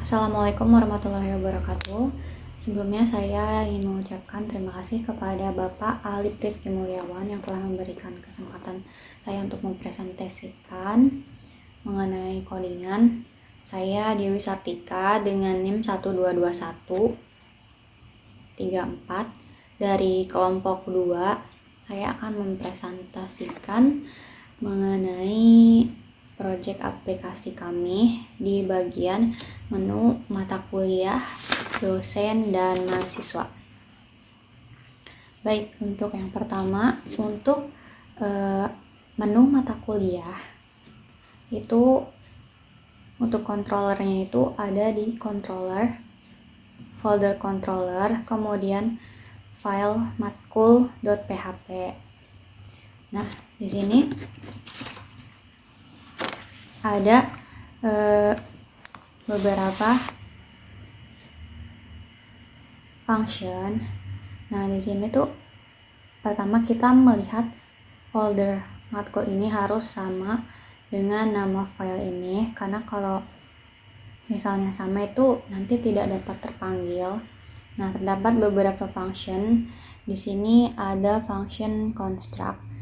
Assalamualaikum warahmatullahi wabarakatuh. Sebelumnya saya ingin mengucapkan terima kasih kepada Bapak Alif Rizky Mulyawan yang telah memberikan kesempatan saya untuk mempresentasikan mengenai codingan. Saya Dewi Sartika dengan NIM 12213 dari kelompok 2. Saya akan mempresentasikan mengenai proyek aplikasi kami di bagian menu mata kuliah, dosen, dan mahasiswa. Baik, untuk yang pertama, untuk menu mata kuliah itu untuk controllernya itu ada di controller, folder controller, kemudian file matkul.php. Nah, di sini ada beberapa function. Nah, di sini tuh pertama kita melihat folder matkul ini harus sama dengan nama file ini, karena kalau misalnya sama itu nanti tidak dapat terpanggil. Nah, terdapat beberapa function. Di sini ada function construct.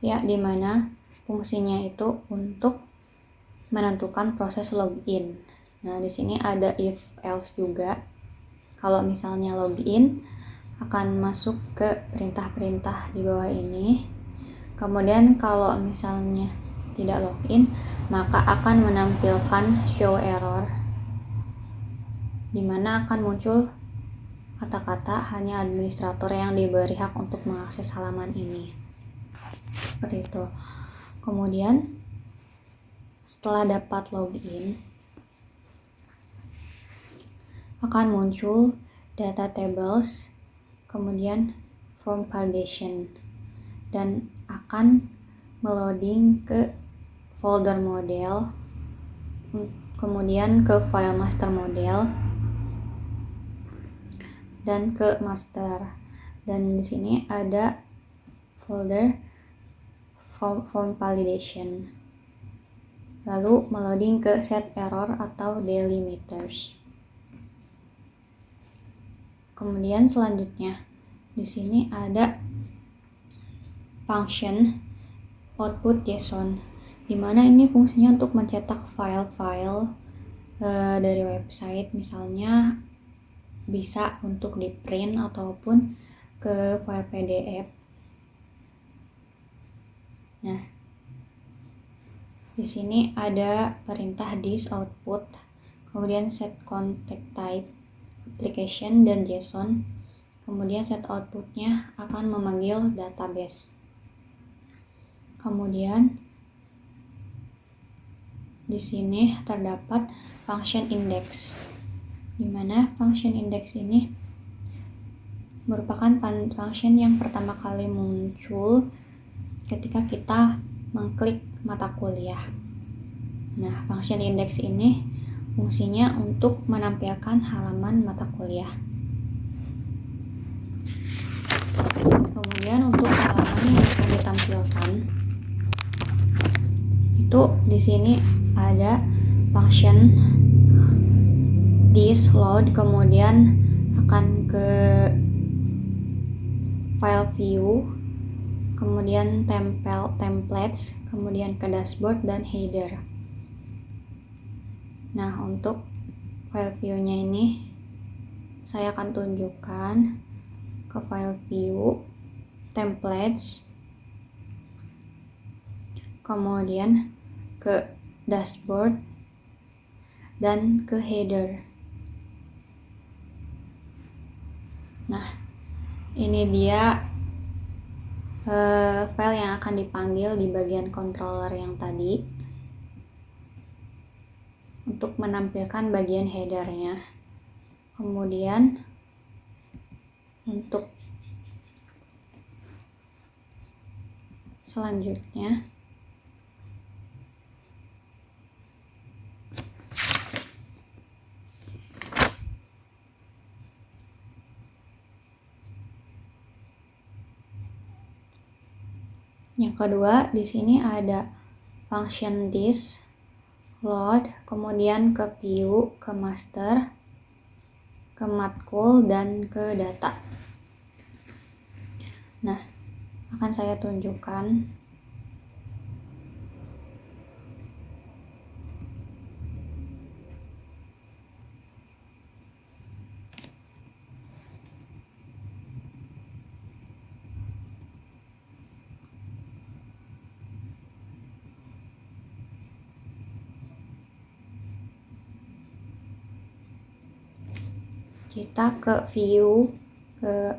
Ya, dimana fungsinya itu untuk menentukan proses login. Nah, di sini ada if else juga. Kalau misalnya login akan masuk ke perintah-perintah di bawah ini. Kemudian kalau misalnya tidak login, maka akan menampilkan show error, dimana akan muncul kata-kata hanya administrator yang diberi hak untuk mengakses halaman ini. Seperti itu. Kemudian setelah dapat login akan muncul data tables, kemudian form validation, dan akan meloading ke folder model, kemudian ke file master model, dan ke master. Dan di sini ada folder form validation, lalu meloading ke set error atau delimiters. Kemudian selanjutnya di sini ada function output JSON, dimana ini fungsinya untuk mencetak file-file dari website, misalnya bisa untuk di print ataupun ke file PDF. Nah, di sini ada perintah this output, kemudian set content type application dan JSON, kemudian set outputnya akan memanggil database. Kemudian di sini terdapat function index, di mana function index ini merupakan function yang pertama kali muncul ketika kita mengklik mata kuliah. Nah, function index ini fungsinya untuk menampilkan halaman mata kuliah. Kemudian untuk halaman yang akan ditampilkan itu di sini ada function this load, kemudian akan ke file view, kemudian templates, kemudian ke dashboard dan header. Nah, untuk file view-nya ini saya akan tunjukkan ke file view, templates, kemudian ke dashboard dan ke header. Nah, ini dia file yang akan dipanggil di bagian controller yang tadi untuk menampilkan bagian headernya. Kemudian untuk selanjutnya Yang kedua, di sini ada function this, load, kemudian ke view, ke master, ke matkul, dan ke data. Nah, akan saya tunjukkan. Kita ke view, ke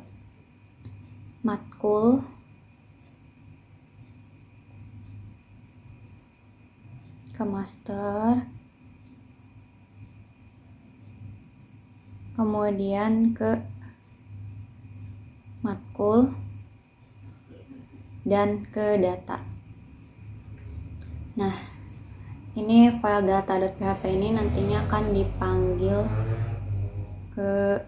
matkul, ke master, kemudian ke matkul, dan ke data. Nah, ini file data.php ini nantinya akan dipanggil ke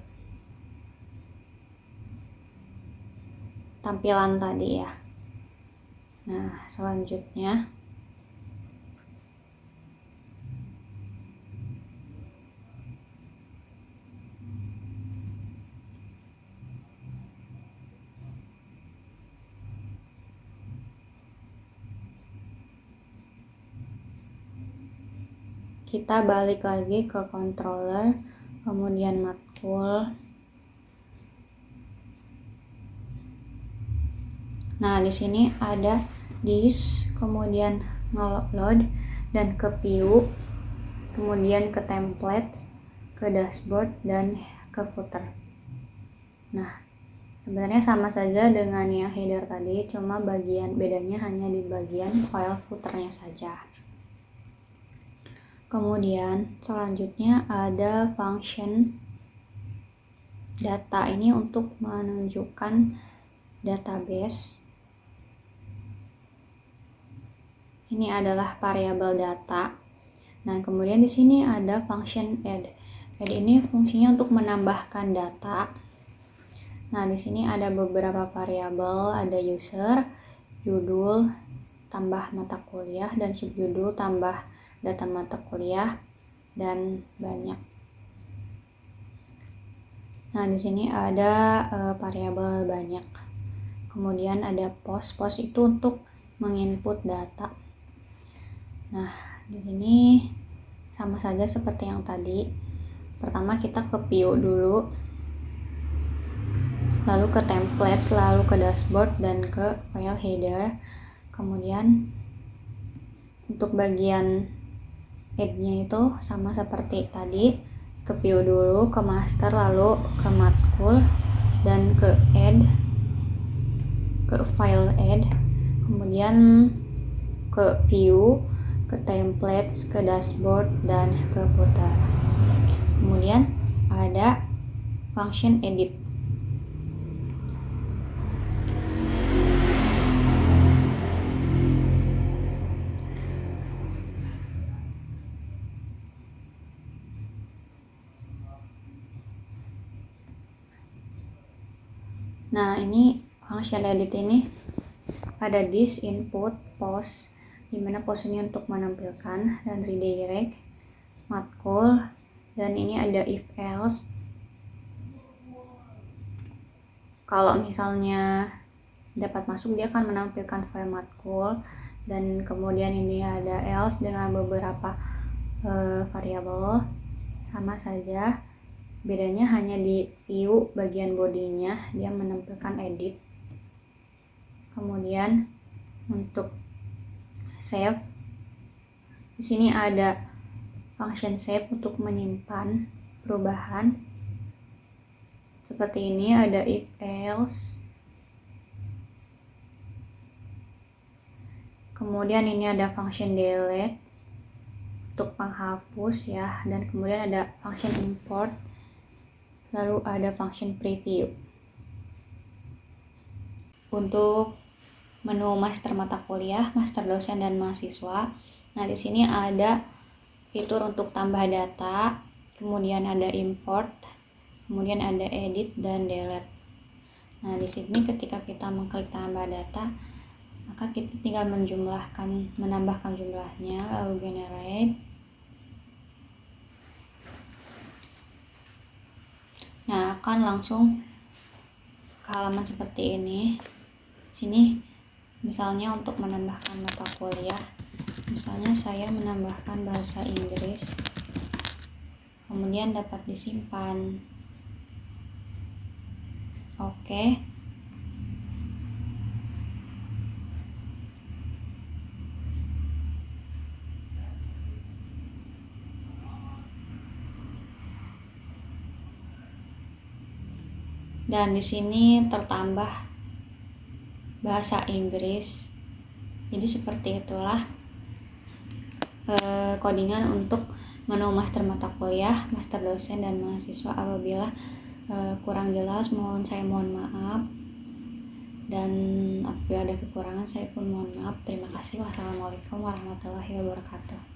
tampilan tadi ya. Nah, selanjutnya kita balik lagi ke controller, kemudian matkul. Nah, di sini ada this, kemudian nge-load, dan ke view, kemudian ke template, ke dashboard, dan ke footer. Nah, sebenarnya sama saja dengan yang header tadi, cuma bedanya hanya di bagian file footernya saja. Kemudian selanjutnya ada function data, ini untuk menunjukkan database. Ini adalah variabel data. Dan kemudian di sini ada function add. Add ini fungsinya untuk menambahkan data. Nah, di sini ada beberapa variabel, ada user, judul, tambah mata kuliah, dan subjudul tambah data mata kuliah, dan banyak. Nah, di sini ada variabel banyak. Kemudian ada post. Post itu untuk menginput data. Nah, di sini sama saja seperti yang tadi. Pertama kita ke view dulu, lalu ke templates, lalu ke dashboard, dan ke file header. Kemudian untuk bagian add-nya itu sama seperti tadi, ke view dulu, ke master, lalu ke matkul, dan ke add, ke file add, kemudian ke view, ke templates, ke dashboard, dan ke footer. Kemudian ada function edit. Nah, ini function edit ini ada this, input, post, dimana post ini untuk menampilkan, dan redirect, matkul, dan ini ada if else. Kalau misalnya dapat masuk, dia akan menampilkan file matkul, dan kemudian ini ada else dengan beberapa variabel. Sama saja, bedanya hanya di view bagian bodinya dia menampilkan edit. Kemudian untuk save, di sini ada function save untuk menyimpan perubahan. Seperti ini ada if else. Kemudian ini ada function delete untuk menghapus ya, dan kemudian ada function import, lalu ada function preview. Untuk menu master mata kuliah, master dosen, dan mahasiswa. Nah, di sini ada fitur untuk tambah data, kemudian ada import, kemudian ada edit dan delete. Nah, di sini ketika kita mengklik tambah data, maka kita tinggal menambahkan jumlahnya, lalu generate. Nah, akan langsung ke halaman seperti ini. Sini misalnya untuk menambahkan mata kuliah, misalnya saya menambahkan bahasa Inggris, kemudian dapat disimpan. Oke. Dan di sini tertambah bahasa Inggris. Jadi seperti itulah codingan untuk menu master mata kuliah, master dosen dan mahasiswa. Apabila kurang jelas saya mohon maaf, dan apabila ada kekurangan saya pun mohon maaf. Terima kasih. Wassalamualaikum warahmatullahi wabarakatuh.